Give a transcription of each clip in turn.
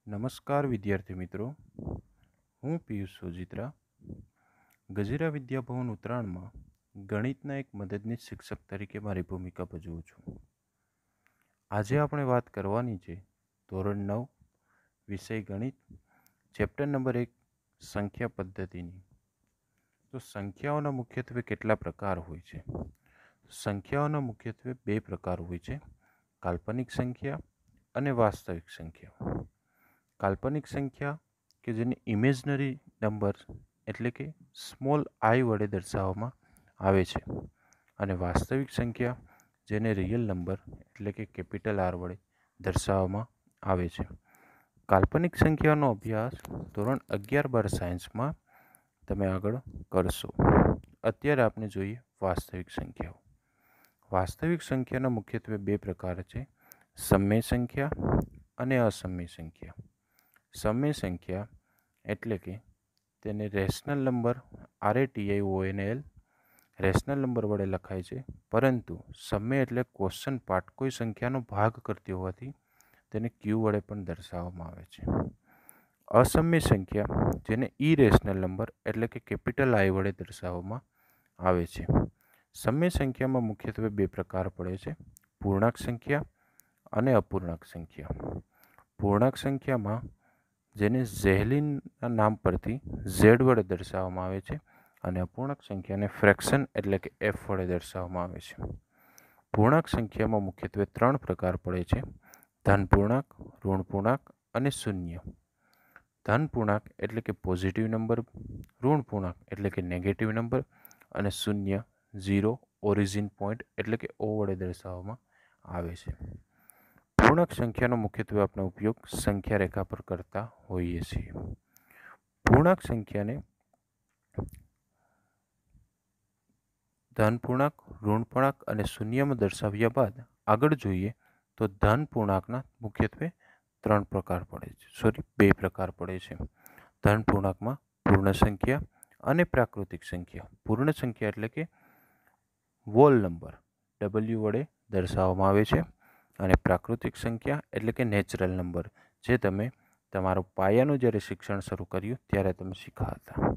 નમસ્કાર વિદ્યાર્થી મિત્રો, હું પિયુષ સોજિત્રા ગજેરા વિદ્યાભવન ઉત્તરાયણમાં ગણિતના એક મદદનીશ શિક્ષક તરીકે મારી ભૂમિકા ભજવું છું. આજે આપણે વાત કરવાની છે ધોરણ 9 વિષય ગણિત ચેપ્ટર નંબર 1 સંખ્યા પદ્ધતિની. તો સંખ્યાઓના મુખ્યત્વે કેટલા પ્રકાર હોય છે? સંખ્યાઓના મુખ્યત્વે બે પ્રકાર હોય છે, કાલ્પનિક સંખ્યા અને વાસ્તવિક સંખ્યા. કાલ્પનિક સંખ્યા કે જેને ઇમેજનરી નંબર એટલે કે સ્મોલ આઈ વડે દર્શાવવામાં આવે છે, અને વાસ્તવિક સંખ્યા જેને રિયલ નંબર એટલે કે કેપિટલ આર વડે દર્શાવવામાં આવે છે. કાલ્પનિક સંખ્યાનો અભ્યાસ ધોરણ 11-12 સાયન્સમાં તમે આગળ કરશો. અત્યારે આપણે જોઈએ વાસ્તવિક સંખ્યાઓ. વાસ્તવિક સંખ્યાના મુખ્યત્વે બે પ્રકાર છે, સમય સંખ્યા અને અસમય સંખ્યા. સમય સંખ્યા એટલે કે તેને rational number RATIONAL rational number વડે લખાય છે, પરંતુ સમય એટલે ક્વેશ્ચન પાર્ટ કોઈ સંખ્યાનો ભાગ કરતી હોવાથી તેને ક્યુ વડે પણ દર્શાવવામાં આવે છે. અસમય સંખ્યા જેને ઇરેશનલ નંબર એટલે કે કેપિટલ આઈ વડે દર્શાવવામાં આવે છે. સમય સંખ્યામાં મુખ્યત્વે બે પ્રકાર પડે છે, પૂર્ણાંક સંખ્યા અને અપૂર્ણાંક સંખ્યા. પૂર્ણાંક સંખ્યામાં જેને ઝેલિનના નામ પરથી ઝેડ વડે દર્શાવવામાં આવે છે, અને અપૂર્ણાંક સંખ્યાને ફ્રેક્શન એટલે કે એફ વડે દર્શાવવામાં આવે છે. પૂર્ણાંક સંખ્યામાં મુખ્યત્વે ત્રણ પ્રકાર પડે છે, ધન પૂર્ણાંક, ઋણ પૂર્ણાંક અને શૂન્ય. ધન પૂર્ણાંક એટલે કે પોઝિટિવ નંબર, ઋણ પૂર્ણાંક એટલે કે નેગેટિવ નંબર, અને શૂન્ય ઝીરો ઓરિજિન પોઈન્ટ એટલે કે ઓ વડે દર્શાવવામાં આવે છે. પૂર્ણાંક સંખ્યાનો મુખ્યત્વે આપણે ઉપયોગ સંખ્યા રેખા પર કરતા હોઈએ છીએ. પૂર્ણાંક સંખ્યાને ધન પૂર્ણાંક, ઋણ પૂર્ણાંક અને શૂન્યમાં દર્શાવ્યા બાદ આગળ જોઈએ તો ધન પૂર્ણાંકના મુખ્યત્વે બે પ્રકાર પડે છે. ધન પૂર્ણાંકમાં પૂર્ણ સંખ્યા અને પ્રાકૃતિક સંખ્યા. પૂર્ણ સંખ્યા એટલે કે વોલ નંબર W વડે દર્શાવવામાં આવે છે, અને પ્રાકૃતિક સંખ્યા એટલે કે નેચરલ નંબર, જે તમે તમારું પાયાનું જ્યારે શિક્ષણ શરૂ કર્યું ત્યારે તમે શીખ્યા હતા.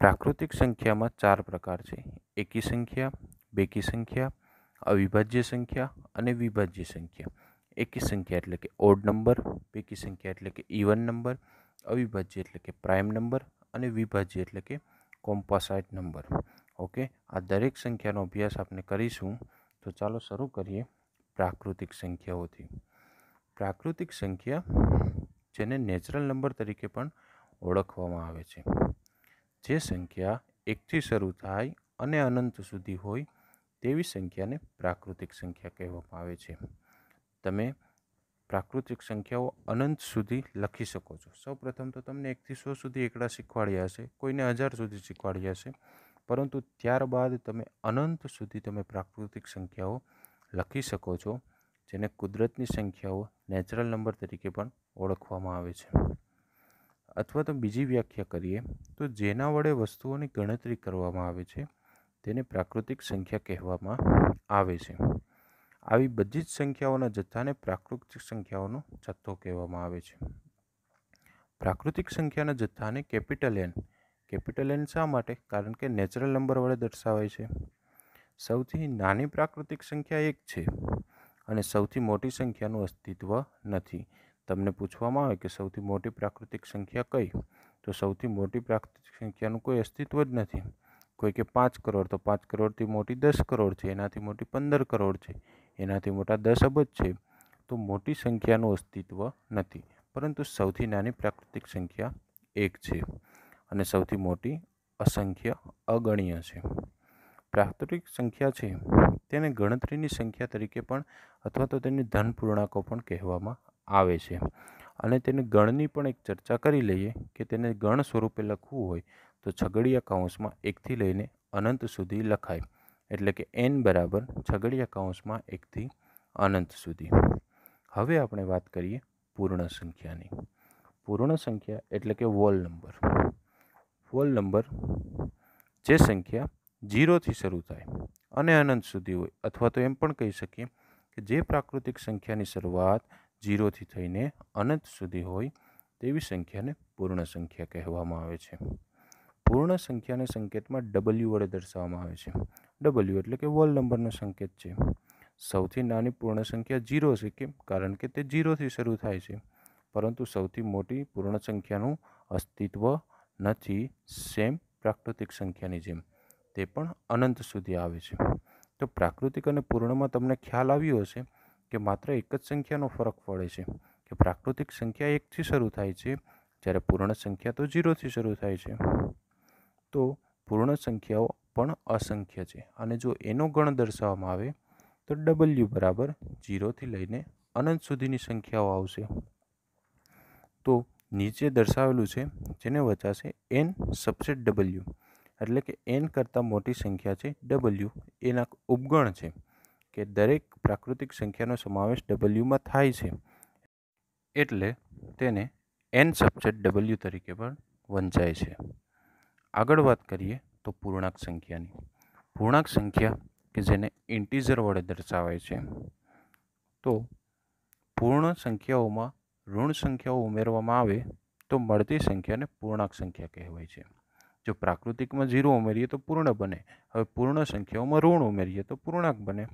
પ્રાકૃતિક સંખ્યામાં ચાર પ્રકાર છે, એકી સંખ્યા, બેકી સંખ્યા, અવિભાજ્ય સંખ્યા અને વિભાજ્ય સંખ્યા. એકી સંખ્યા એટલે કે ઓડ નંબર, બેકી સંખ્યા એટલે કે ઇવન નંબર, અવિભાજ્ય એટલે કે પ્રાઇમ નંબર, અને વિભાજ્ય એટલે કે કોમ્પોસાઇટ નંબર. ઓકે, આ દરેક સંખ્યાનો અભ્યાસ આપણે કરીશું. તો ચાલો શરૂ કરીએ પ્રાકૃતિક સંખ્યાઓથી. પ્રાકૃતિક સંખ્યા જેને નેચરલ નંબર તરીકે પણ ઓળખવામાં આવે છે. જે સંખ્યા એકથી શરૂ થાય અને અનંત સુધી હોય તેવી સંખ્યાને પ્રાકૃતિક સંખ્યા કહેવામાં આવે છે. તમે પ્રાકૃતિક સંખ્યાઓ અનંત સુધી લખી શકો છો. સૌપ્રથમ તો તમને 1 થી 100 સુધી એકડા શીખવાડ્યા હશે, કોઈને 1000 સુધી શીખવાડ્યા હશે, પરંતુ ત્યારબાદ તમે અનંત સુધી તમે પ્રાકૃતિક સંખ્યાઓ લખી શકો છો, જેને કુદરતની સંખ્યાઓ નેચરલ નંબર તરીકે પણ ઓળખવામાં આવે છે. અથવા તો બીજી વ્યાખ્યા કરીએ તો જેના વડે વસ્તુઓની ગણતરી કરવામાં આવે છે તેને પ્રાકૃતિક સંખ્યા કહેવામાં આવે છે. આવી બધી જ સંખ્યાઓના જથ્થાને પ્રાકૃતિક સંખ્યાઓનો જથ્થો કહેવામાં આવે છે. પ્રાકૃતિક સંખ્યાના જથ્થાને કેપિટલ N શા માટે? કારણ કે નેચરલ નંબર વડે દર્શાવાય છે. સૌથી નાની પ્રાકૃતિક સંખ્યા 1 છે, અને સૌથી મોટી સંખ્યાનું અસ્તિત્વ નથી. તમને પૂછવામાં આવે કે સૌથી મોટી પ્રાકૃતિક સંખ્યા કઈ, તો સૌથી મોટી પ્રાકૃતિક સંખ્યાનું કોઈ અસ્તિત્વ જ નથી. કોઈ કે 5 કરોડ, તો 5 કરોડથી મોટી 10 કરોડ છે, એનાથી મોટી 15 કરોડ છે, એનાથી મોટા 10 અબજ છે. તો મોટી સંખ્યાનું અસ્તિત્વ નથી, પરંતુ સૌથી નાની પ્રાકૃતિક સંખ્યા 1 છે, અને સૌથી મોટી અસંખ્ય અગણ્ય છે. પ્રાકૃતિક સંખ્યા છે તેને ગણતરીની સંખ્યા તરીકે પણ અથવા તો તેને ધન પૂર્ણાંકો પણ કહેવામાં આવે છે. અને તેને ગણની પણ એક ચર્ચા કરી લઈએ કે તેને ગણ સ્વરૂપે લખવું હોય તો છગડીયા કૌંસમાં 1 થી લઈને અનંત સુધી લખાય, એટલે કે n બરાબર છગડીયા કૌંસમાં 1 થી અનંત સુધી. હવે આપણે વાત કરીએ પૂર્ણ સંખ્યાની. પૂર્ણ સંખ્યા એટલે કે વોલ નંબર. વોલ નંબર જે સંખ્યા 0 થી શરૂ થાય અને અનંત સુધી હોય, અથવા તો એમ પણ કહી શકીએ કે જે પ્રાકૃતિક સંખ્યાની શરૂઆત 0થી થઈને અનંત સુધી હોય તેવી સંખ્યાને પૂર્ણ સંખ્યા કહેવામાં આવે છે. પૂર્ણ સંખ્યાને સંકેતમાં W વડે દર્શાવવામાં આવે છે. W એટલે કે વોલ નંબરનો સંકેત છે. સૌથી નાની પૂર્ણ સંખ્યા 0 છે. કેમ? કારણ કે તે 0થી શરૂ થાય છે. પરંતુ સૌથી મોટી પૂર્ણ સંખ્યાનું અસ્તિત્વ નથી. સેમ પ્રાકૃતિક સંખ્યાની જેમ તે પણ અનંત સુધી આવે છે. તો પ્રાકૃતિક અને પૂર્ણમાં તમને ખ્યાલ આવ્યો હશે કે માત્ર એક જ સંખ્યાનો ફરક પડે છે કે પ્રાકૃતિક સંખ્યા 1થી શરૂ થાય છે, જ્યારે પૂર્ણ સંખ્યા તો 0થી શરૂ થાય છે. તો પૂર્ણ સંખ્યાઓ પણ અસંખ્ય છે અને જો એનો ગણ દર્શાવવામાં આવે તો W બરાબર 0થી લઈને અનંત સુધીની સંખ્યાઓ આવશે. તો નીચે દર્શાવેલું છે જેને વચાશે n સબસેટ W, એટલે કે n કરતાં મોટી સંખ્યા છે W એના ઉપગણ છે કે દરેક પ્રાકૃતિક સંખ્યાનો સમાવેશ Wમાં થાય છે, એટલે તેને n સબસેટ W તરીકે પણ વંચાય છે. આગળ વાત કરીએ તો પૂર્ણાંક સંખ્યાની. પૂર્ણાંક સંખ્યા કે જેને ઇન્ટીજર વડે દર્શાવાય છે. તો પૂર્ણ સંખ્યાઓમાં ઋણ સંખ્યાઓ ઉમેરવામાં આવે તો મળતી સંખ્યાને પૂર્ણાંક સંખ્યા કહેવાય છે. જો પ્રાકૃતિકમાં 0 ઉમેરીએ તો પૂર્ણ બને. હવે પૂર્ણ સંખ્યાઓમાં ઋણ ઉમેરીએ તો પૂર્ણાંક બને.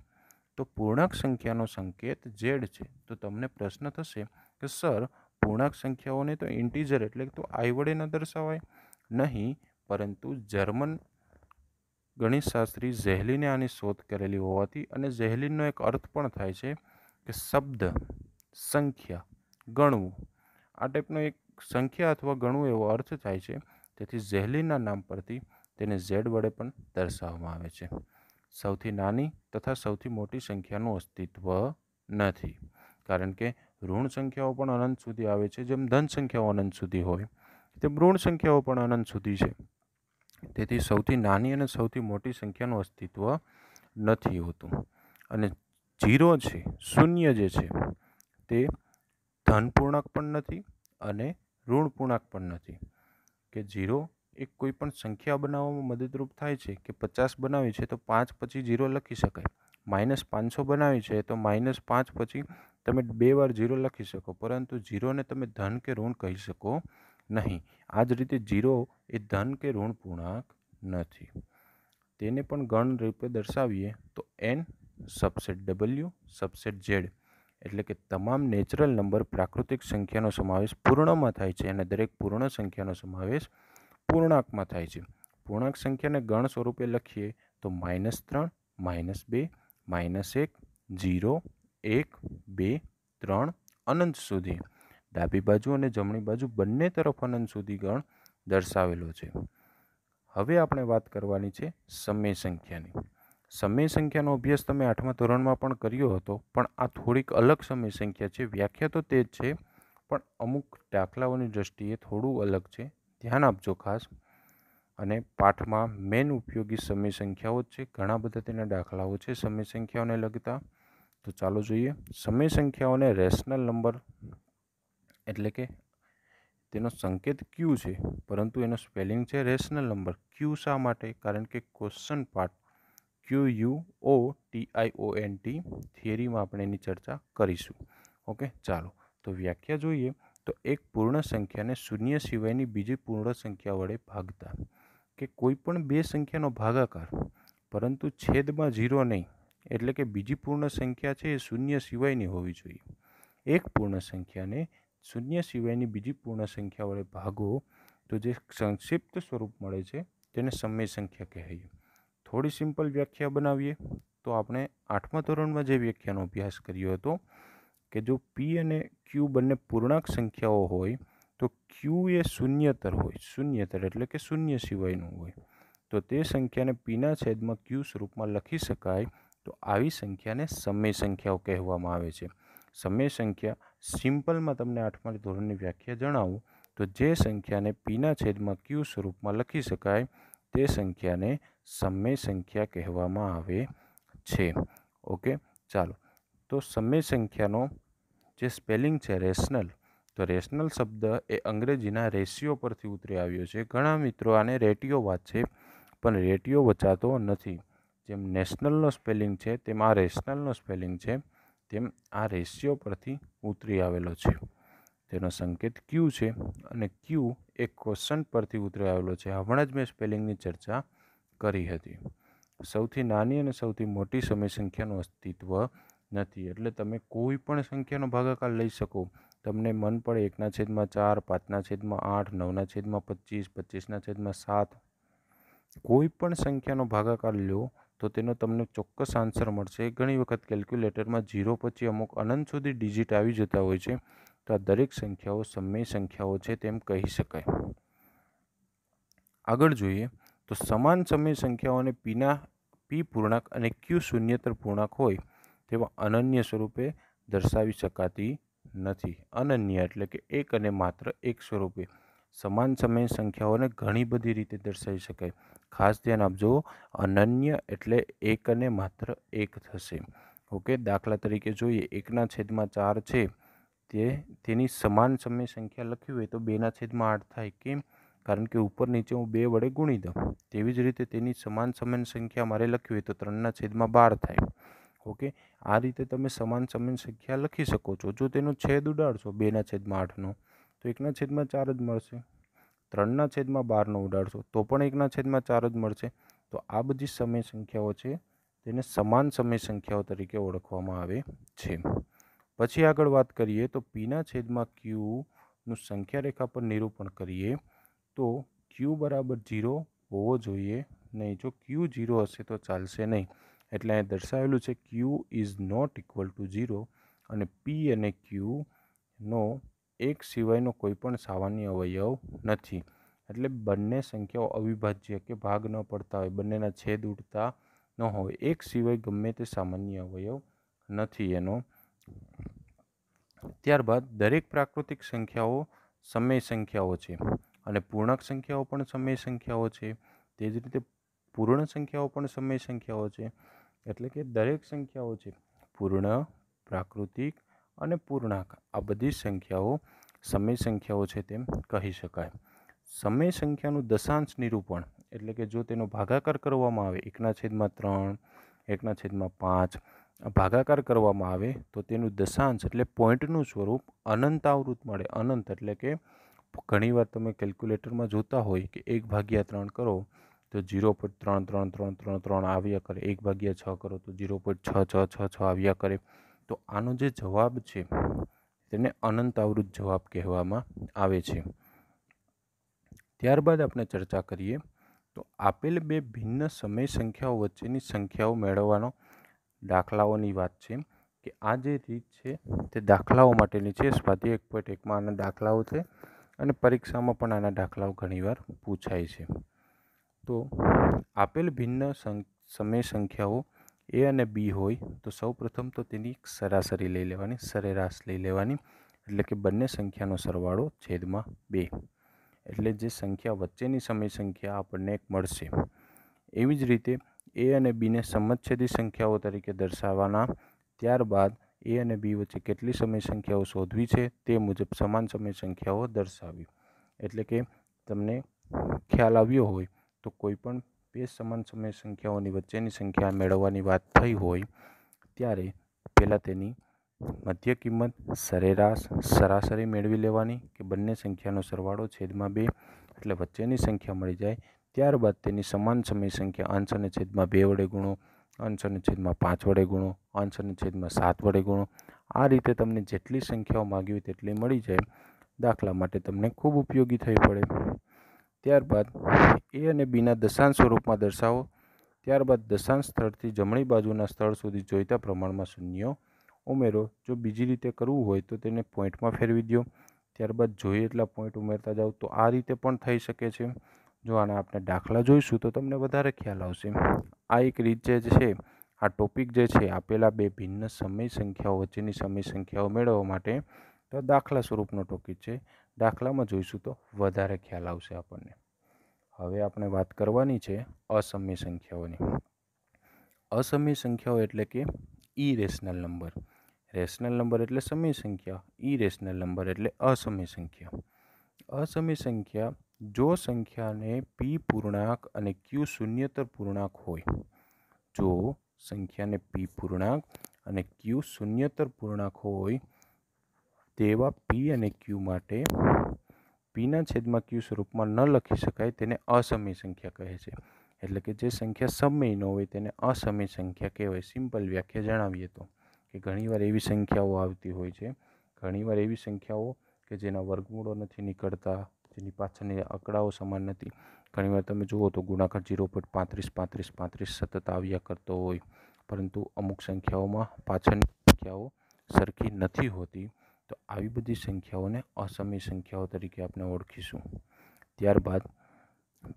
તો પૂર્ણાંક સંખ્યાનો સંકેત z છે. તો તમને પ્રશ્ન થશે કે સર, પૂર્ણાંક સંખ્યાઓને તો ઇન્ટીજર એટલે તો i વડે ન દર્શાવાય? નહીં, પરંતુ જર્મન ગણિતશાસ્ત્રી ઝેહલીને આની શોધ કરેલી હોવાથી, અને ઝેહલીનનો એક અર્થ પણ થાય છે કે શબ્દ, સંખ્યા, ગણવું, આ ટાઈપનો એક સંખ્યા અથવા ગણવું એવો અર્થ થાય છે. તેથી ઝેહલીના નામ પરથી તેને z વડે પણ દર્શાવવામાં આવે છે. સૌથી નાની તથા સૌથી મોટી સંખ્યાનું અસ્તિત્વ નથી, કારણ કે ઋણ સંખ્યાઓ પણ અનંત સુધી આવે છે. જેમ ધન સંખ્યાઓ અનંત સુધી હોય તેમ ઋણ સંખ્યાઓ પણ અનંત સુધી છે. તેથી સૌથી નાની અને સૌથી મોટી સંખ્યાનું અસ્તિત્વ નથી હોતું. અને 0 છે, શૂન્ય જે છે તે ધન પૂર્ણાંક પણ નથી અને ઋણ પૂર્ણાંક પણ નથી. કે 0 એક કોઈ પણ સંખ્યા બનાવવામાં મદદરૂપ થાય છે. કે 50 બનાવી છે તો 5 પછી 0 લખી શકાય. -500 બનાવી છે તો -5 પછી તમે 2 વાર 0 લખી શકો, પરંતુ 0ને તમે ધન કે ઋણ કહી શકો નહીં. આ જ રીતે 0 એ ધન કે ઋણ પૂર્ણાંક નથી. તેને પણ ગણ રૂપે દર્શાવીએ તો n subset W subset z, એટલે કે તમામ નેચરલ નંબર પ્રાકૃતિક સંખ્યાનો સમાવેશ પૂર્ણમાં થાય છે અને દરેક પૂર્ણ સંખ્યાનો સમાવેશ પૂર્ણાંકમાં થાય છે. પૂર્ણાંક સંખ્યાને ગણ સ્વરૂપે લખીએ તો -3, -2, -1, 0, 1, 2, 3 અનંત સુધી. ડાબી બાજુ અને જમણી બાજુ બંને તરફ અનંત સુધી ગણ દર્શાવેલો છે. હવે આપણે વાત કરવાની છે સમય સંખ્યાની. સમય સંખ્યાનો અભ્યાસ તમે 8મા ધોરણમાં પણ કર્યો હતો, પણ આ થોડીક અલગ સમય સંખ્યા છે. વ્યાખ્યા તો તે જ છે, પણ અમુક દાખલાઓની દ્રષ્ટિએ થોડું અલગ છે. ધ્યાન આપજો ખાસ. અને પાઠમાં મેન ઉપયોગી સમય સંખ્યાઓ જ છે. ઘણા બધા તેના દાખલાઓ છે સમય સંખ્યાઓને લગતા. તો ચાલો જોઈએ. સમય સંખ્યાઓને રેશનલ નંબર, એટલે કે તેનો સંકેત Q છે, પરંતુ એનો સ્પેલિંગ છે રેશનલ નંબર. Q શા માટે? કારણ કે ક્વેશ્ચન પાર્ટ QUOTIONT થિયરીમાં આપણે એની ચર્ચા કરીશું. ઓકે, ચાલો તો વ્યાખ્યા જોઈએ. તો એક પૂર્ણ સંખ્યાને શૂન્ય સિવાયની બીજી પૂર્ણ સંખ્યા વડે ભાગતા. કે કોઈ પણ બે સંખ્યાનો ભાગાકાર, પરંતુ છેદમાં 0 નહીં, એટલે કે બીજી પૂર્ણ સંખ્યા છે એ શૂન્ય સિવાયની હોવી જોઈએ. એક પૂર્ણ સંખ્યાને શૂન્ય સિવાયની બીજી પૂર્ણ સંખ્યા વડે ભાગો તો જે સંક્ષિપ્ત સ્વરૂપ મળે છે તેને સમય સંખ્યા કહેવાય. થોડી સિમ્પલ વ્યાખ્યા બનાવીએ તો આપણે 8મા ધોરણમાં જે વ્યાખ્યાનો અભ્યાસ કર્યો હતો કે જો P અને Q બંને પૂર્ણાંક સંખ્યાઓ હોય તો Q એ શૂન્યતર હોય. શૂન્યતર એટલે કે શૂન્ય સિવાયનું હોય તો તે સંખ્યાને Pના છેદમાં Q સ્વરૂપમાં લખી શકાય. તો આવી સંખ્યાને સમય સંખ્યાઓ કહેવામાં આવે છે. સમય સંખ્યા સિમ્પલમાં તમને 8મા ધોરણની વ્યાખ્યા જણાવું તો જે સંખ્યાને Pના છેદમાં Q સ્વરૂપમાં લખી શકાય તે સંખ્યાને સમય સંખ્યા કહેવામાં આવે છે. ઓકે, ચાલો તો સમય સંખ્યાનો જે સ્પેલિંગ છે રેશનલ, તો રેશનલ શબ્દ એ અંગ્રેજીના રેશિયો પરથી ઉતરી આવ્યો છે. ઘણા મિત્રો આને રેટિયો વાંચે, પણ રેટિયો વચાતો નથી. જેમ નેશનલનો સ્પેલિંગ છે તેમ આ રેશનલનો સ્પેલિંગ છે. તેમ આ રેશિયો પરથી ઉતરી આવેલો છે. તેનો સંકેત ક્યુ છે અને ક્યુ એ ક્વેશ્ચન પરથી ઉતરી આવેલો છે. હમણાં જ મેં સ્પેલિંગની ચર્ચા કરી હતી. સૌથી નાની અને સૌથી મોટી સમય સંખ્યાનું અસ્તિત્વ નથી. એટલે તમે કોઈ પણ સંખ્યાનો ભાગાકાર લઈ શકો. તમને મન પડે 1/4, 5/8, 9/25, 25/7, કોઈ પણ સંખ્યાનો ભાગાકાર લો તો તેનો તમને ચોક્કસ આન્સર મળશે. ઘણી વખત કેલ્ક્યુલેટરમાં 0 પછી અમુક અનંત સુધી ડિજિટ આવી જતા હોય છે, તો આ દરેક સંખ્યાઓ સમય સંખ્યાઓ છે તેમ કહી શકાય. આગળ જોઈએ તો સમાન સમય સંખ્યાઓને પી પૂર્ણાંક અને ક્યુ શૂન્યેતર પૂર્ણાંક હોય તેવા અનન્ય સ્વરૂપે દર્શાવી શકાતી નથી. અનન્ય એટલે કે એક અને માત્ર એક સ્વરૂપે. સમાન સમય સંખ્યાઓને ઘણી બધી રીતે દર્શાવી શકાય. ખાસ ધ્યાન આપજો, અનન્ય એટલે એક અને માત્ર એક થશે. ઓકે, દાખલા તરીકે જોઈએ 1/4 છે તેની સમાન સમય સંખ્યા લખવી હોય તો 2/8 થાય. કેમ? કારણ કે ઉપર નીચે હું 2 વડે ગુણી દઉં. તેવી જ રીતે તેની સમાન સમય સંખ્યા મારે લખવી હોય તો 3/12 થાય. ઓકે, આ રીતે તમે સમાન સમય સંખ્યા લખી શકો છો. જો તેનો છેદ ઉડાડશો 2/8નો તો 1/4 જ મળશે. 3/12નો ઉડાડશો તો પણ 1/4 જ મળશે. તો આ બધી સમય સંખ્યાઓ છે તેને સમાન સમય સંખ્યાઓ તરીકે ઓળખવામાં આવે છે. પછી આગળ વાત કરીએ તો પીના છેદમાં ક્યુનું સંખ્યા રેખા પર નિરૂપણ કરીએ તો ક્યુ બરાબર 0 હોવો જોઈએ નહીં. જો ક્યુ 0 હશે તો ચાલશે નહીં. એટલે અહીં દર્શાવેલું છે ક્યુ ઇઝ નોટ ઇક્વલ ટુ 0 અને પી અને ક્યુનો એક સિવાયનો કોઈ પણ સામાન્ય અવયવ નથી. એટલે બંને સંખ્યાઓ અવિભાજ્ય કે ભાગ ન પડતા હોય, બંનેના છેદ ઉડતા ન હોય, એક સિવાય ગમે તે સામાન્ય અવયવ નથી એનો. ત્યારબાદ દરેક પ્રાકૃતિક સંખ્યાઓ સમય સંખ્યાઓ છે અને પૂર્ણાંક સંખ્યાઓ પણ સમય સંખ્યાઓ છે. તે જ રીતે પૂર્ણ સંખ્યાઓ પણ સમય સંખ્યાઓ છે. એટલે કે દરેક સંખ્યાઓ છે પૂર્ણ, પ્રાકૃતિક અને પૂર્ણાંક, આ બધી સંખ્યાઓ સમય સંખ્યાઓ છે તેમ કહી શકાય. સમય સંખ્યાનું દશાંશ નિરૂપણ એટલે કે જો તેનો ભાગાકાર કરવામાં આવે 1/3, 1/5 ભાગાકાર કરવામાં આવે તો તેનું દશાંશ એટલે પોઈન્ટનું સ્વરૂપ અનંતાવૃત મળે. અનંત એટલે કે ઘણીવાર તમે કેલ્ક્યુલેટરમાં જોતા હોય કે 1/3 કરો તો 0.333333 આવ્યા કરે, 1/6 કરો તો 0.6666 આવ્યા કરે. તો આનો જે જવાબ છે તેને અનંતાવૃત જવાબ કહેવામાં આવે છે. ત્યારબાદ આપણે ચર્ચા કરીએ તો આપેલ બે ભિન્ન સમય સંખ્યાઓ વચ્ચેની સંખ્યાઓ મેળવવાનો દાખલાઓની વાત છે કે આ જે રીત છે તે દાખલાઓ માટેની છે. સ્વાધ્યાય 1.1માં આના દાખલાઓ છે અને પરીક્ષામાં પણ આના દાખલાઓ ઘણીવાર પૂછાય છે. તો આપેલ ભિન્ન સમય સંખ્યાઓ એ અને બી હોય તો સૌપ્રથમ તો તેની સરાસરી લઈ લેવાની, સરેરાશ લઈ લેવાની. એટલે કે બંને સંખ્યાનો સરવાળો છેદમાં 2. એટલે જે સંખ્યા વચ્ચેની સમય સંખ્યા આપણને એક મળશે. એવી જ રીતે એ અને બીને સમછેદી સંખ્યાઓ તરીકે દર્શાવવાના. ત્યારબાદ એ અને બી વચ્ચે કેટલી સમય સંખ્યાઓ શોધવી છે તે મુજબ સમાન સમય સંખ્યાઓ દર્શાવવી. એટલે કે તમને ખ્યાલ આવ્યો હોય તો કોઈ પણ બે સમાન સમય સંખ્યાઓની વચ્ચેની સંખ્યા મેળવવાની વાત થઈ હોય ત્યારે પહેલાં તેની મધ્ય કિંમત, સરેરાશ, સરાસરી મેળવી લેવાની કે બંને સંખ્યાનો સરવાળો છેદમાં 2 એટલે વચ્ચેની સંખ્યા મળી જાય. ત્યારબાદ તેની સમાન સમય સંખ્યા અંશ અને છેદમાં 2 વડે ગુણો, અંશ અને છેદમાં 5 વડે ગુણો, અંશ અને છેદમાં 7 વડે ગુણો. આ રીતે તમને જેટલી સંખ્યાઓ માગી હોય તેટલી મળી જાય. દાખલા માટે તમને ખૂબ ઉપયોગી થઈ પડે. ત્યારબાદ એ અને બીના દશાંશ સ્વરૂપમાં દર્શાવો. ત્યારબાદ દશાંશ સ્થળથી જમણી બાજુના સ્થળ સુધી જોઈતા પ્રમાણમાં શૂન્ય ઉમેરો. જો બીજી રીતે કરવું હોય તો તેને પોઈન્ટમાં ફેરવી દો. ત્યારબાદ જોઈએ એટલા પોઈન્ટ ઉમેરતા જાઓ. તો આ રીતે પણ થઈ શકે છે. જો આના આપણે દાખલા જોઈશું તો તમને વધારે ખ્યાલ આવશે. આ એક રીત જે છે, આ ટોપિક જે છે આપેલા બે ભિન્ન સમય સંખ્યાઓ વચ્ચેની સમય સંખ્યાઓ મેળવવા માટે તો દાખલા સ્વરૂપનો ટોપિક છે. દાખલામાં જોઈશું તો વધારે ખ્યાલ આવશે આપણને. હવે આપણે વાત કરવાની છે અસમય સંખ્યાઓની. અસમય સંખ્યાઓ એટલે કે ઇરેશનલ નંબર. રેશનલ નંબર એટલે સમય સંખ્યા, ઇરેશનલ નંબર એટલે અસમય સંખ્યા. અસમય સંખ્યા જો સંખ્યાને પી પૂર્ણાંક અને ક્યુ શૂન્યેતર પૂર્ણાંક હોય. જો સંખ્યાને પી પૂર્ણાંક અને ક્યુ શૂન્યતર પૂર્ણાંક હોય તેવા પી અને ક્યુ માટે પીના છેદમાં ક્યુ સ્વરૂપમાં ન લખી શકાય તેને અસમય સંખ્યા કહે છે. એટલે કે જે સંખ્યા સમય ન હોય તેને અસમય સંખ્યા કહેવાય. સિમ્પલ વ્યાખ્યા જણાવીએ તો કે ઘણીવાર એવી સંખ્યાઓ આવતી હોય છે, ઘણીવાર એવી સંખ્યાઓ કે જેના વર્ગમૂળો નથી નીકળતા, જેની પાછળની આંકડાઓ સમાન નથી. ઘણીવાર તમે જુઓ તો ગુણાકાર 0.35 સતત આવ્યા કરતો હોય, પરંતુ અમુક સંખ્યાઓમાં પાછળની સંખ્યાઓ સરખી નથી હોતી. તો આવી બધી સંખ્યાઓને અસમય સંખ્યાઓ તરીકે આપણે ઓળખીશું. ત્યારબાદ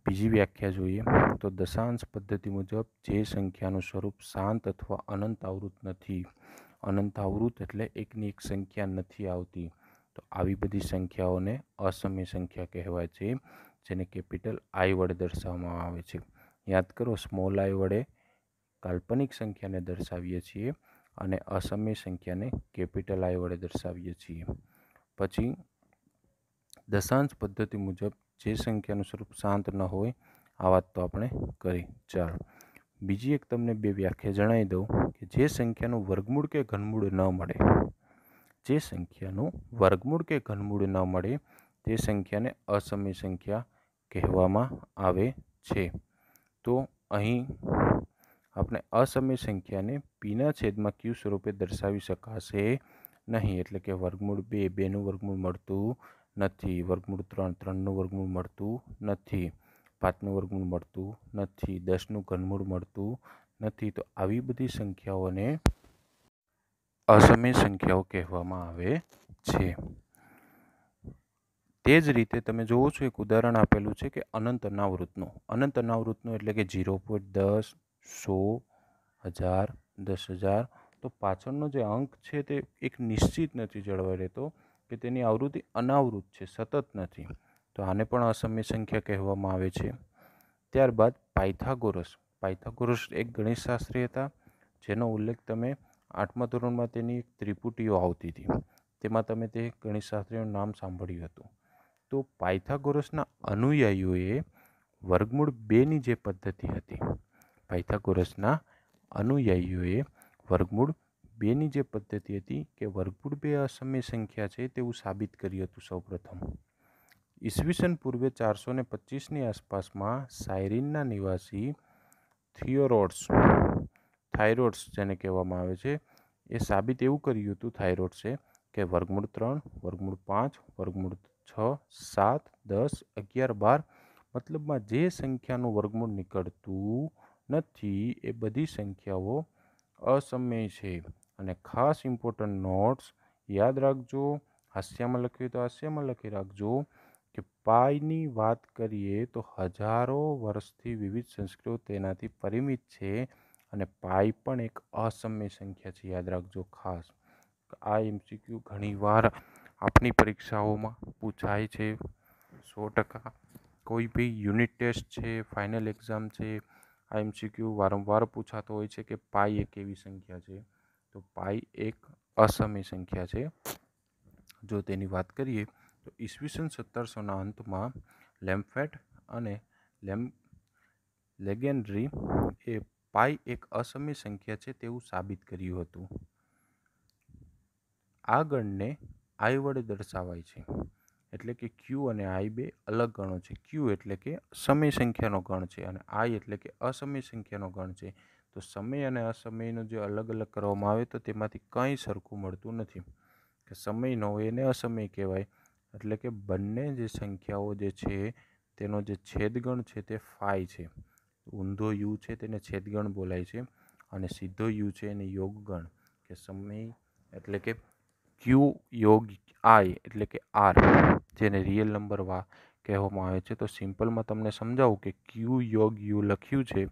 બીજી વ્યાખ્યા જોઈએ તો દશાંશ પદ્ધતિ મુજબ જે સંખ્યાનું સ્વરૂપ શાંત અથવા અનંત આવૃત નથી, અનંત આવૃત એટલે એકની એક સંખ્યા નથી આવતી, તો આવી બધી સંખ્યાઓને અસમય સંખ્યા કહેવાય છે, જેને કેપિટલ આઈ વડે દર્શાવવામાં આવે છે. યાદ કરો, સ્મોલ આઈ વડે કાલ્પનિક સંખ્યાને દર્શાવીએ છીએ અને અસમય સંખ્યાને કેપિટલ આઈ વડે દર્શાવીએ છીએ. પછી દશાંશ પદ્ધતિ મુજબ જે સંખ્યાનું સ્વરૂપ શાંત ન હોય, આ વાત તો આપણે કરી. ચાલો બીજી એક તમને બે વ્યાખ્યા જણાવી દઉં કે જે સંખ્યાનું વર્ગમૂળ કે ઘનમૂળ ન મળે, જે સંખ્યાનું વર્ગમૂળ કે ઘનમૂળ ન મળે તે સંખ્યાને અસમય સંખ્યા કહેવામાં આવે છે. તો અહીં આપણે અસમય સંખ્યાને પીના છેદમાં ક્યુ સ્વરૂપે દર્શાવી શકાશે નહીં. એટલે કે વર્ગમૂળ 2 2નું વર્ગમૂળ મળતું નથી, વર્ગમૂળ 3 3નું વર્ગમૂળ મળતું નથી, 5નું વર્ગમૂળ મળતું નથી, 10નું ઘનમૂળ મળતું નથી. તો આવી બધી સંખ્યાઓને અસમય સંખ્યાઓ કહેવામાં આવે છે. તે જ રીતે તમે જોવો છો એક ઉદાહરણ આપેલું છે કે અનંત અનાવૃતનું. અનંત અનાવૃતનું એટલે કે 0.10 100 1000 10,000. તો પાછળનો જે અંક છે તે એક નિશ્ચિત નથી જળવાઈ રહેતો, કે તેની આવૃત્તિ અનાવૃત છે, સતત નથી. તો આને પણ અસમય સંખ્યા કહેવામાં આવે છે. ત્યારબાદ પાયથાગોરસ એક ગણિતશાસ્ત્રી હતા, જેનો ઉલ્લેખ તમે 8મા ધોરણમાં તેની એક ત્રિપુટીઓ આવતી હતી, તેમાં તમે તે ગણિતશાસ્ત્રીનું નામ સાંભળ્યું હતું. તો પાયથાગોરસના અનુયાયીઓએ વર્ગમૂળ 2ની જે પદ્ધતિ હતી, પાયથાગોરસના અનુયાયીઓએ વર્ગમૂળ 2ની જે પદ્ધતિ હતી કે વર્ગમૂળ 2 અસમય સંખ્યા છે તેવું સાબિત કર્યું હતું. સૌપ્રથમ ઈસવીસન પૂર્વે 425ની આસપાસમાં સાયરીનના નિવાસી થાયરોડ્સ જેને કહેવામાં આવે છે, એ સાબિત એવું કર્યું હતું થાયરોડ્સે કે વર્ગમૂળ 3 વર્ગમૂળ 5 વર્ગમૂળ 6 7 10 11 12 મતલબમાં જે સંખ્યાનું વર્ગમૂળ નીકળતું નથી એ બધી સંખ્યાઓ અસમય છે. અને ખાસ ઇમ્પોર્ટન્ટ નોટ્સ યાદ રાખજો, હાસ્યામાં લખ્યું તો હાસ્યામાં લખી રાખજો કે પાઈની વાત કરીએ તો હજારો વર્ષથી વિવિધ સંસ્કૃતિઓ તેનાથી પરિમિત છે, અને પાઈ પણ એક અસમય સંખ્યા છે. યાદ રાખજો ખાસ. આ એમસીક્યુ ઘણીવાર આપણી પરીક્ષાઓમાં પૂછાય છે 100%. કોઈ બી યુનિટ ટેસ્ટ છે, ફાઇનલ એક્ઝામ છે, આ એમસીક્યુ વારંવાર પૂછાતો હોય છે કે પાઈ એક એવી સંખ્યા છે. તો પાઈ એક અસમય સંખ્યા છે. જો તેની વાત કરીએ તો ઈસવીસન 1700ના અંતમાં લેમ્ફેટ અને લેગેન્ડ્રી એ પાઈ એક અસમય સંખ્યા છે તેવું સાબિત કર્યું હતું. આ ગણને આઈ વડે દર્શાવાય છે, એટલે કે ક્યુ અને આઈ બે અલગ ગણો છે. ક્યુ એટલે કે સમય સંખ્યાનો ગણ છે અને આઈ એટલે કે અસમય સંખ્યાનો ગણ છે. તો સમય અને અસમયનો જે અલગ અલગ કરવામાં આવે તો તેમાંથી કંઈ સરખું મળતું નથી. કે સમય ન હોય એને અસમય કહેવાય. એટલે કે બંને જે સંખ્યાઓ જે છે તેનો જે છેદગણ છે તે ફાઈ છે. ઊંધો યુ છે તેને છેદગણ બોલાય છે, અને સીધો યુ છે એને યોગગણ. કે સમય એટલે કે ક્યુ યોગ આઈ એટલે કે આર, જેને રિયલ નંબર કહેવામાં આવે છે. તો સિમ્પલમાં તમને સમજાવું કે ક્યુ યોગ યુ લખ્યું છે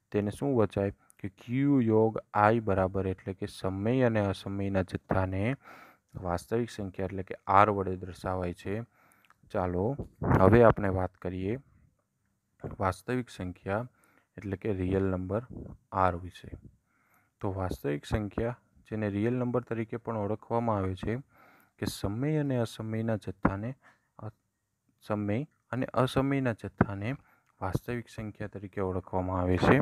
તેને શું વચાય કે ક્યુ યોગ આઈ બરાબર એટલે કે સમય અને અસમયના જથ્થાને વાસ્તવિક સંખ્યા એટલે કે આર વડે દર્શાવાય છે. ચાલો હવે આપણે વાત કરીએ વાસ્તવિક સંખ્યા એટલે કે રિયલ નંબર આર વિશે. તો વાસ્તવિક સંખ્યા, જેને રિયલ નંબર તરીકે પણ ઓળખવામાં આવે છે, કે સમય અને અસમયના જથ્થાને વાસ્તવિક સંખ્યા તરીકે ઓળખવામાં આવે છે.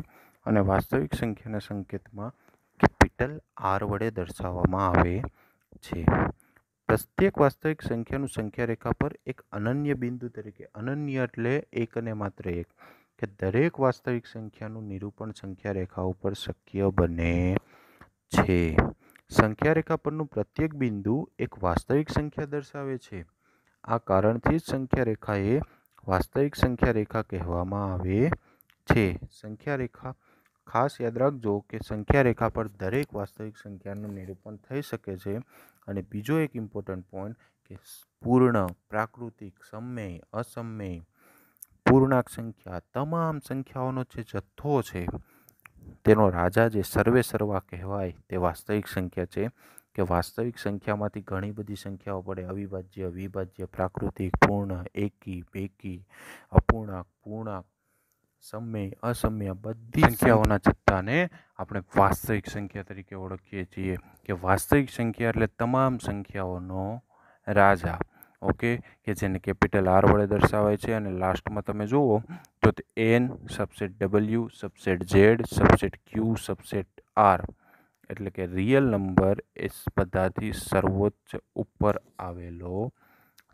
અને વાસ્તવિક સંખ્યાના સંકેતમાં કેપિટલ આર વડે દર્શાવવામાં આવે છે. પ્રત્યેક વાસ્તવિક સંખ્યાનું સંખ્યા રેખા પર એક અનન્ય બિંદુ તરીકે, અનન્ય એટલે એક અને માત્ર એક, કે દરેક વાસ્તવિક સંખ્યાનું નિરૂપણ સંખ્યા રેખા ઉપર શક્ય બને છે. સંખ્યા રેખા પરનું પ્રત્યેક બિંદુ એક વાસ્તવિક સંખ્યા દર્શાવે છે. આ કારણથી જ સંખ્યા રેખાએ વાસ્તવિક સંખ્યા રેખા કહેવામાં આવે છે. સંખ્યા રેખા, ખાસ યાદ રાખજો કે સંખ્યા રેખા પર દરેક વાસ્તવિક સંખ્યાનું નિરૂપણ થઈ શકે છે. અને બીજો એક ઇમ્પોર્ટન્ટ પોઈન્ટ કે પૂર્ણ, પ્રાકૃતિક, સમય, અસમય, પૂર્ણાંક સંખ્યા, તમામ સંખ્યાઓનો જે જથ્થો છે તેનો રાજા જે સર્વે સર્વા કહેવાય તે વાસ્તવિક સંખ્યા છે. કે વાસ્તવિક સંખ્યામાંથી ઘણી બધી સંખ્યાઓ પડે, અવિભાજ્ય, વિભાજ્ય, પ્રાકૃતિક, પૂર્ણ, એકી, બેકી, અપૂર્ણાંક, પૂર્ણાંક, સમય, અસમય, બધી સંખ્યાઓના જથ્થાને આપણે વાસ્તવિક સંખ્યા તરીકે ઓળખીએ છીએ. કે વાસ્તવિક સંખ્યા એટલે તમામ સંખ્યાઓનો રાજા. ઓકે, કે જેને કેપિટલ આર વડે દર્શાવાય છે. અને લાસ્ટમાં તમે જુઓ તો N, subset W, subset Z, subset Q, subset R, એટલે કે રિયલ નંબર એ બધાથી સર્વોચ્ચ ઉપર આવેલો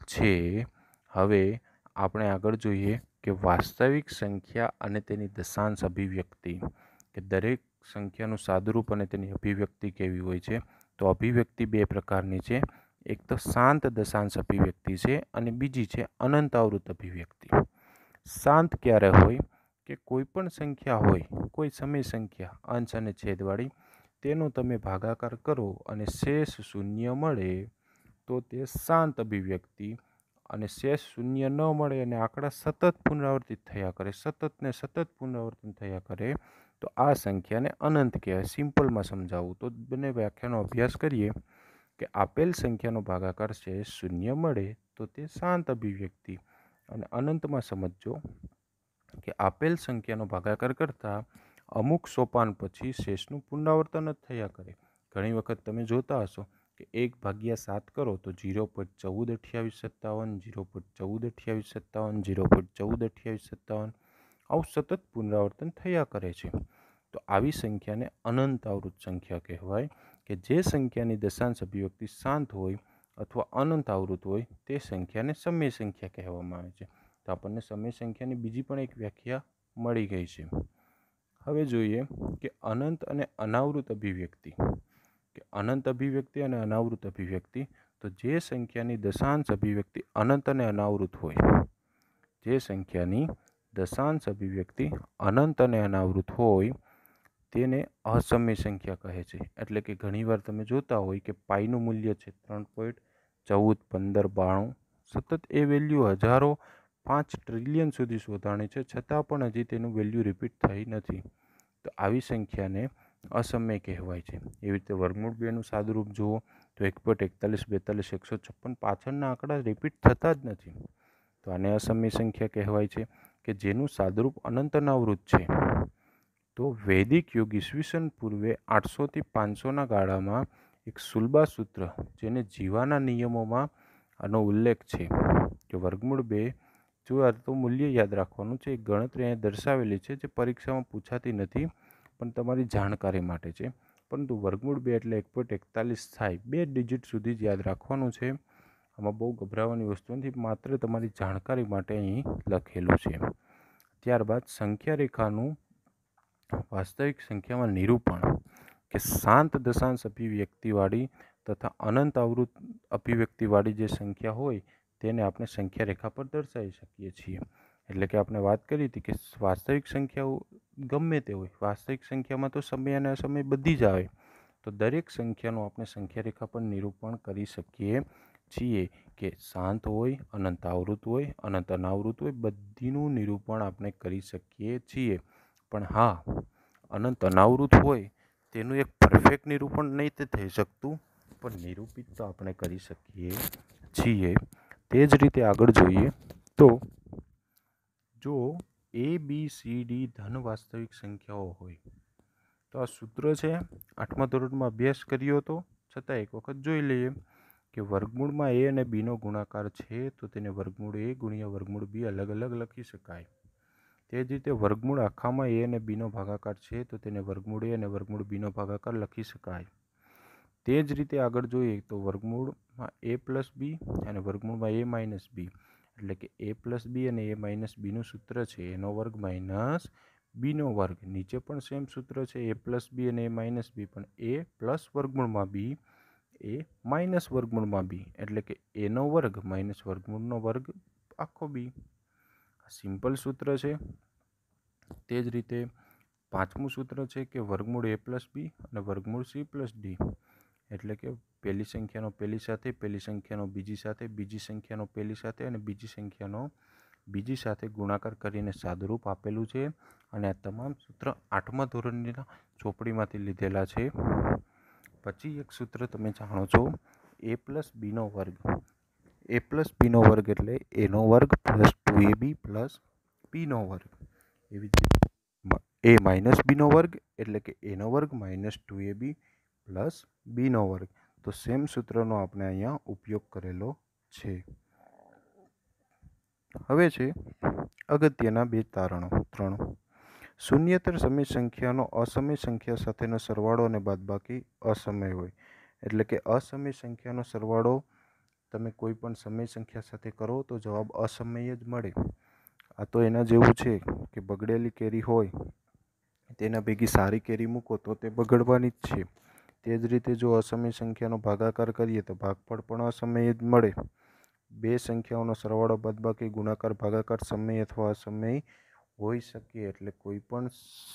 છે. હવે આપણે આગળ જોઈએ કે વાસ્તવિક સંખ્યા અને તેની દશાંશ અભિવ્યક્તિ, કે દરેક સંખ્યાનું સાદુરૂપ અને તેની અભિવ્યક્તિ કેવી હોય છે. તો અભિવ્યક્તિ બે પ્રકારની છે. એક તો શાંત દશાંશ અભિવ્યક્તિ છે અને બીજી છે અનંત આવૃત અભિવ્યક્તિ. શાંત ક્યારે હોય કે કોઈ પણ સંખ્યા હોય, કોઈ સમય સંખ્યા અંશ અને છેદવાળી, તેનો તમે ભાગાકાર કરો અને શેષ શૂન્ય મળે તો તે શાંત અભિવ્યક્તિ. અને શેષ શૂન્ય ન મળે અને આંકડા સતત પુનરાવર્તિત થયા કરે, સતત ને સતત પુનરાવર્તન થયા કરે, તો આ સંખ્યાને અનંત કહેવાય. સિમ્પલમાં સમજાવું તો બંને વ્યાખ્યાનો અભ્યાસ કરીએ કે આપેલ સંખ્યાનો ભાગાકાર શેષ શૂન્ય મળે તો તે શાંત અભિવ્યક્તિ. અને અનંતમાં સમજો કે આપેલ સંખ્યાનો ભાગાકાર કરતા અમુક સોપાન પછી શેષનું પુનરાવર્તન જ થયા કરે. ઘણી વખત તમે જોતા હશો કે 1/7 કરો તો 0.142857, 0.142857, 0.142857, આવું સતત પુનરાવર્તન થયા કરે છે. તો આવી સંખ્યાને અનંત આવૃત સંખ્યા કહેવાય. કે જે સંખ્યાની દશાંશ અભિવ્યક્તિ શાંત હોય અથવા અનંત આવૃત હોય તે સંખ્યાને સમય સંખ્યા કહેવામાં આવે છે. તો આપણને સમય સંખ્યાની બીજી પણ એક વ્યાખ્યા મળી ગઈ છે. હવે જોઈએ કે અનંત અને અનાવૃત અભિવ્યક્તિ. કે અનંત અભિવ્યક્તિ અને અનાવૃત અભિવ્યક્તિ. તો જે સંખ્યાની દશાંશ અભિવ્યક્તિ અનંત અને અનાવૃત હોય, જે સંખ્યાની દશાંશ અભિવ્યક્તિ અનંત અને અનાવૃત હોય તેને અસમય સંખ્યા કહે છે. એટલે કે ઘણીવાર તમે જોતા હોય કે પાઈનું મૂલ્ય છે 3.141592, સતત એ વેલ્યુ હજારો 5 ટ્રિલિયન સુધી શોધાણી છે, છતાં પણ હજી તેનું વેલ્યુ રિપીટ થઈ નથી. તો આવી સંખ્યાને અસમય કહેવાય છે. એવી રીતે વર્ગમૂળ 2નું સાદુરૂપ જુઓ તો 1.41, 42, 156 પાછળના આંકડા રિપીટ થતા જ નથી. તો આને અસમય સંખ્યા કહેવાય છે. કે જેનું સાદુરૂપ અનંત અનાવૃત છે. તો વૈદિક યુગ ઈસવીસન પૂર્વે 800 થી 500ના ગાળામાં એક સુલભા સૂત્ર, જેને જીવાના નિયમોમાં આનો ઉલ્લેખ છે કે વર્ગમૂળ 2, જો આ તો મૂલ્ય યાદ રાખવાનું છે. એક ગણતરી અહીંયા દર્શાવેલી છે જે પરીક્ષામાં પૂછાતી નથી પણ તમારી જાણકારી માટે છે. પરંતુ વર્ગમૂળ 2 એટલે 1.41 થાય, 2 ડિજિટ સુધી જ યાદ રાખવાનું છે. આમાં બહુ ગભરાવાની વસ્તુ નથી, માત્ર તમારી જાણકારી માટે અહીં લખેલું છે. ત્યારબાદ સંખ્યા રેખાનું વાસ્તવિક સંખ્યામાં નિરૂપણ, કે શાંત દશાંશ અભિવ્યક્તિવાળી તથા અનંત આવૃત અભિવ્યક્તિવાળી જે સંખ્યા હોય તેને આપણે સંખ્યા રેખા પર દર્શાવી શકીએ છીએ. એટલે કે આપણે વાત કરી હતી કે વાસ્તવિક સંખ્યાઓ ગમે તે હોય, વાસ્તવિક સંખ્યામાં તો સમય અને અસમય બધી જ આવે, તો દરેક સંખ્યાનું આપણે સંખ્યા રેખા પર નિરૂપણ કરી શકીએ છીએ. કે શાંત હોય, અનંત આવૃત હોય, અનંત અનાવૃત હોય, બધીનું નિરૂપણ આપણે કરી શકીએ છીએ. પણ હા, અનંત અનાવૃત હોય તેનું એક પરફેક્ટ નિરૂપણ નહીં થઈ શકતું, પણ નિરૂપિત તો આપણે કરી શકીએ છીએ. તે જ રીતે આગળ જોઈએ તો જો ABCD ધન વાસ્તવિક સંખ્યાઓ હોય તો આ સૂત્ર છે, 8મા ધોરણમાં અભ્યાસ કર્યો હતો, છતાં એક વખત જોઈ લઈએ કે વર્ગમૂળમાં A અને Bનો ગુણાકાર છે તો તેને વર્ગમૂળ A ગુણ્યા વર્ગમૂળ B અલગ અલગ લખી શકાય. તે જ રીતે વર્ગમૂળ આખામાં a અને b નો ભાગાકાર છે તો તેને વર્ગમૂળ a અને વર્ગમૂળ b નો ભાગાકાર લખી શકાય. તે જ રીતે આગળ જોઈએ તો વર્ગમૂળમાં a પ્લસ બી અને વર્ગમૂળમાં a માઇનસ બી, એટલે કે a પ્લસ બી અને a માઇનસ બીનું સૂત્ર છે એનો વર્ગ માઇનસ બીનો વર્ગ. નીચે પણ સેમ સૂત્ર છે a પ્લસ બી અને a માઇનસ બી, પણ a પ્લસ વર્ગમૂળમાં બી એ માઇનસ વર્ગમૂળમાં બી, એટલે કે એનો વર્ગ માઇનસ વર્ગમૂળનો વર્ગ આખો બી. સિમ્પલ સૂત્ર છે. તે જ રીતે પાંચમું સૂત્ર છે કે વર્ગમૂળ a પ્લસ બી અને વર્ગમૂળ c પ્લસ ડી, એટલે કે પહેલી સંખ્યાનો પહેલી સાથે, પહેલી સંખ્યાનો બીજી સાથે, બીજી સંખ્યાનો પહેલી સાથે અને બીજી સંખ્યાનો બીજી સાથે ગુણાકાર કરીને સાદુરૂપ આપેલું છે. અને આ તમામ સૂત્ર 8મા ધોરણના ચોપડીમાંથી લીધેલા છે. પછી એક સૂત્ર તમે જાણો છો a પ્લસ બીનો વર્ગ. a પ્લસ બીનો વર્ગ એટલે એનો વર્ગ પ્લસ 2ab પ્લસ બીનો વર્ગ. એવી જ રીતે a માઇનસ બીનો વર્ગ એટલે કે એનો વર્ગ માઇનસ 2ab પ્લસ બીનો વર્ગ. તો સેમ સૂત્રનો આપણે અહીંયા ઉપયોગ કરેલો છે. હવે છે અગત્યના બે તારણો 3. શૂન્યેતર સમય સંખ્યાનો અસમય સંખ્યા સાથેનો સરવાળો અને બાદબાકી અસમય હોય, એટલે કે અસમય સંખ્યાનો સરવાળો તમે કોઈ પણ સમય સંખ્યા સાથે કરો તો જવાબ અસમય જ મળે. આ તો એના જેવું છે કે બગડેલી કેરી હોય તેના ભેગી સારી કેરી મૂકો તો તે બગડવાની જ છે. તે જ રીતે જો અસમય સંખ્યાનો ભાગાકાર કરીએ તો ભાગફળ પણ અસમય જ મળે. બે સંખ્યાઓનો સરવાળો બાદબાકી ગુણાકાર ભાગાકાર સમય અથવા અસમય હોઈ શકે, એટલે કોઈ પણ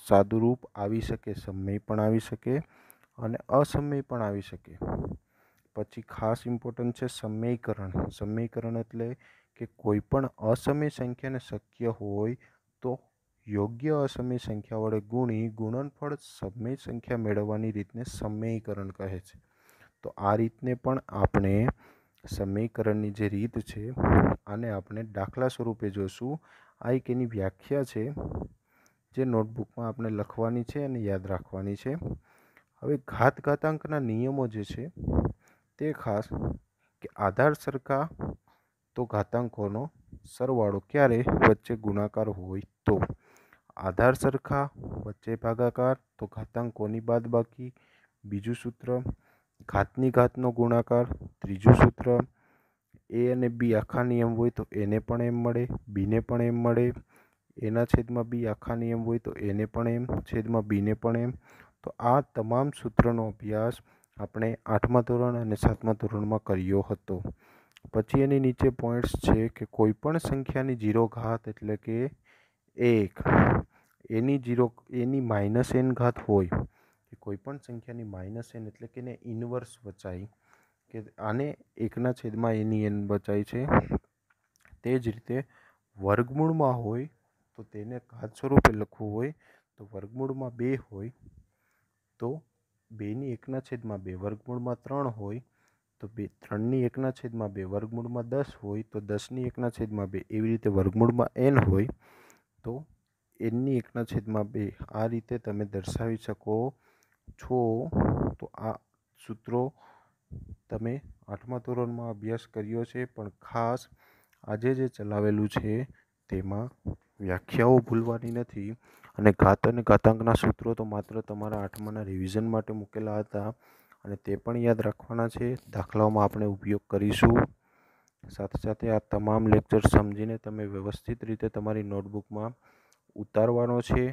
સાદુરૂપ આવી શકે, સમય પણ આવી શકે અને અસમય પણ આવી શકે. પછી ખાસ ઇમ્પોર્ટન્ટ છે સમયકરણ. સમયકરણ એટલે કે કોઈ પણ અસમય સંખ્યાને શક્ય હોય તો યોગ્ય અસમય સંખ્યા વડે ગુણી ગુણનફળ સમય સંખ્યા મેળવવાની રીતને સમયકરણ કહે છે. તો આ રીતને પણ આપણે સમીકરણની જે રીત છે આને આપણે દાખલા સ્વરૂપે જોશું. આ એક એની વ્યાખ્યા છે જે નોટબુકમાં આપણે લખવાની છે અને યાદ રાખવાની છે. હવે ઘાતાંકના નિયમો જે છે તે ખાસ કે આધાર સરખા તો ઘાતાંકોનો સરવાળો ક્યારે વચ્ચે ગુણાકાર હોય તો, આધાર સરખા વચ્ચે ભાગાકાર તો ઘાતાંકોની બાદબાકી બીજું સૂત્ર, ઘાતની ઘાતનો ગુણાકાર ત્રીજું સૂત્ર, એ અને બી આખા નિયમ હોય તો એને પણ એમ મળે, બીને પણ એમ મળે, એના છેદમાં બી આખા નિયમ હોય તો એને પણ એમ, છેદમાં બીને પણ એમ. તો આ તમામ સૂત્રનો અભ્યાસ આપણે 8મા ધોરણ અને 7મા ધોરણમાં કર્યો હતો. પછી એની નીચે પોઈન્ટ્સ છે કે કોઈ પણ સંખ્યાની 0 ઘાત એટલે કે 1 એની માઇનસ n ઘાત હોય કે કોઈ પણ સંખ્યાની માઇનસ n એટલે કે એને ઇન્વર્સ વચાય કે આને 1ના છેદમાં એની n બચાય છે. તે જ રીતે વર્ગમૂળમાં હોય તો તેને ઘાત સ્વરૂપે લખવું હોય તો વર્ગમૂળમાં 2 હોય તો 2ની 1ના છેદમાં 2, વર્ગમૂળમાં 3 હોય તો 3ની 1ના છેદમાં 2, વર્ગમૂળમાં 10 હોય તો 10ની 1ના છેદમાં 2. એવી રીતે વર્ગમૂળમાં n હોય તો nની 1ના છેદમાં 2. આ રીતે તમે દર્શાવી શકો છો. તો આ સૂત્રો તમે 8મા ધોરણમાં અભ્યાસ કર્યો છે, પણ ખાસ આજે જે ચલાવેલું છે તેમાં વ્યાખ્યાઓ ભૂલવાની નથી. અને ઘાત અને ઘાતાંકના સૂત્રો તો માત્ર તમારા 8માના રિવિઝન માટે મૂકેલા હતા અને તે પણ યાદ રાખવાના છે. દાખલાઓમાં આપણે ઉપયોગ કરીશું. સાથે સાથે આ તમામ લેક્ચર સમજીને તમે વ્યવસ્થિત રીતે તમારી નોટબુકમાં ઉતારવાનો છે.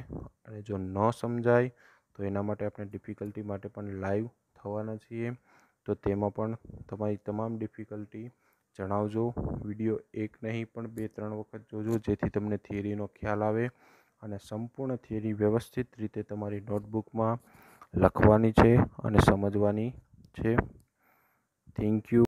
અને જો ન સમજાય તો એના માટે આપણે ડિફિકલ્ટી માટે પણ લાઈવ થવાના છીએ, તો તેમાં પણ તમારી તમામ ડિફિકલ્ટી જણાવજો. વિડીયો એક નહીં પણ 2-3 વખત જોજો, જેથી તમને થિયરીનો ખ્યાલ આવે અને સંપૂર્ણ થિયરી વ્યવસ્થિત રીતે તમારી નોટબુકમાં લખવાની છે અને સમજવાની છે. Thank you.